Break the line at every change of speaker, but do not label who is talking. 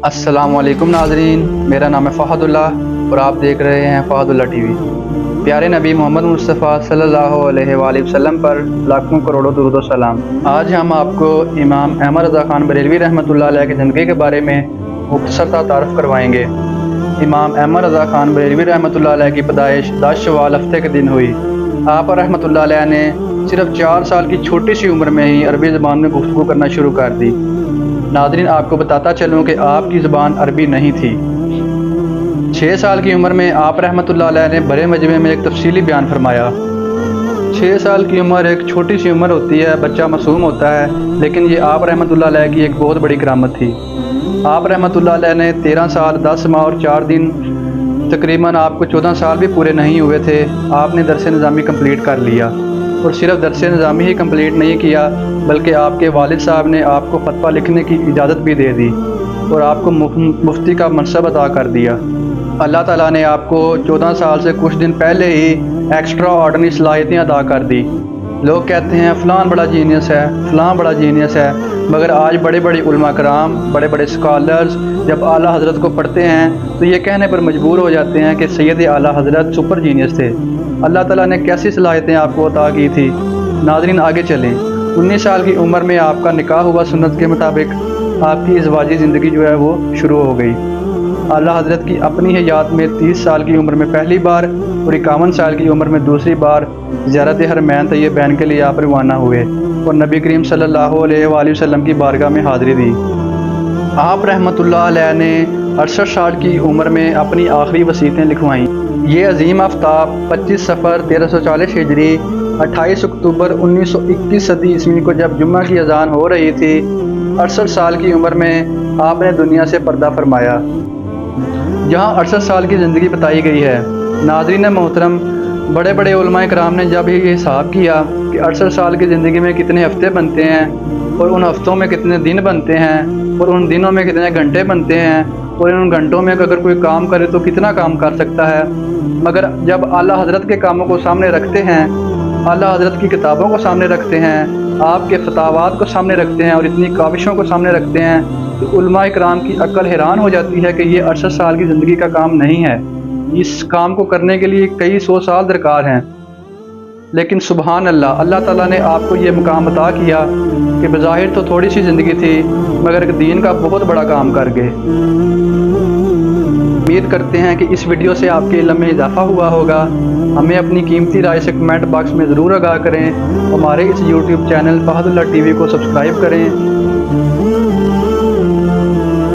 अस्सलाम वालेकुम नाजरीन, मेरा नाम है फ़हदुल्लाह और आप देख रहे हैं फ़हदुल्लाह टीवी। प्यारे नबी मोहम्मद मुस्तफ़ा सल्लल्लाहु अलैहि वसल्लम पर लाखों करोड़ों दुरूद व सलाम। आज हम आपको इमाम अहमद रज़ा ख़ान बरेलवी रहमतुल्लाह अलैह की ज़िंदगी के बारे में मुख्तसर सा तारुफ़ करवाएंगे। इमाम अहमद रज़ा ख़ान बरेलवी रहमतुल्लाह अलैह की पैदाइश 10 शव्वाल हफ्ते के दिन हुई। आप रहमतुल्लाह अलैह ने सिर्फ 4 साल की छोटी सी उम्र में ही अरबी ज़बान में गुफ्तगू करना शुरू कर दी। नाज़रीन, आपको बताता चलूँ कि आपकी ज़बान अरबी नहीं थी। 6 साल की उम्र में आप रहमतुल्लाह अलैह ने बड़े मजमे में एक तफसीली बयान फरमाया। 6 साल की उम्र एक छोटी सी उम्र होती है, बच्चा मासूम होता है, लेकिन ये आप रहमतुल्लाह अलैह की एक बहुत बड़ी करामत थी। आप रहमतुल्लाह अलैह ने 13 साल 10 माह और 4 दिन, तकरीबन आपको 14 साल भी पूरे नहीं हुए थे, आपने दरस निज़ामी कंप्लीट कर लिया। और सिर्फ दरस निज़ामी ही कंप्लीट नहीं किया, बल्कि आपके वालिद साहब ने आपको फतवा लिखने की इजाज़त भी दे दी और आपको मुफ्ती का मनसब अता कर दिया। अल्लाह ताला ने आपको 14 साल से कुछ दिन पहले ही एक्स्ट्रा ऑर्डनरी सलाहियतें अदा कर दी। लोग कहते हैं फ़लान बड़ा जीनियस है, फ़लान बड़ा जीनियस है, मगर आज बड़े बड़े उलमा कराम, बड़े बड़े स्कॉलर्स जब आला हज़रत को पढ़ते हैं तो ये कहने पर मजबूर हो जाते हैं कि सैयद आला हज़रत सुपर जीनियस थे। अल्लाह ताला ने कैसी सलाहियतें आपको अता की थी। नाज़रीन, आगे चलें। 19 साल की उम्र में आपका निकाह हुआ। सुन्नत के मुताबिक आपकी इज़वाजी ज़िंदगी जो है वो शुरू हो गई। आला हज़रत की अपनी हयात में 30 साल की उम्र में पहली बार और 51 साल की उम्र में दूसरी बार ज़ियारत हरमैन तैयबैन के लिए आप रवाना हुए और नबी करीम सल्लल्लाहु अलैहि वसल्लम की बारगाह में हाज़िरी दी। आप रहमतुल्लाह अलैह ने 68 साल की उम्र में अपनी आखिरी वसीयतें लिखवाईं। ये अजीम आफ्ताब 25 सफ़र 1340 हिजरी 28 अक्टूबर 1921 सदी ईस्वी को जब जुम्मा की अजान हो रही थी, 68 साल की उम्र में आपने दुनिया से पर्दा फरमाया। जहाँ 68 साल की ज़िंदगी बताई गई है। नाज़रीन मोहतरम, बड़े बड़े उलमाए कराम ने जब ये हिसाब किया कि 68 साल की ज़िंदगी में कितने हफ्ते बनते हैं और उन हफ्तों में कितने दिन बनते हैं और उन दिनों में कितने घंटे बनते हैं और उन घंटों में अगर कोई काम करे तो कितना काम कर सकता है, मगर जब आला हज़रत के कामों को सामने रखते हैं, आला हज़रत की किताबों को सामने रखते हैं, आपके फतावात को सामने रखते हैं और इतनी काविशों को सामने रखते हैं, तो उलमाए कराम की अक्ल हैरान हो जाती है कि ये 68 साल की ज़िंदगी का काम नहीं है। इस काम को करने के लिए कई 100 साल दरकार हैं। लेकिन सुबहान अल्लाह, अल्लाह ताला ने आपको ये मुकाम अता किया कि बज़ाहिर तो थोड़ी सी ज़िंदगी थी, मगर एक दीन का बहुत बड़ा काम कर गए। उम्मीद करते हैं कि इस वीडियो से आपके इल्म में इजाफ़ा हुआ होगा। हमें अपनी कीमती राय से कमेंट बॉक्स में ज़रूर आगाह करें। हमारे इस यूट्यूब चैनल फ़हदुल्लाह टीवी को सब्सक्राइब करें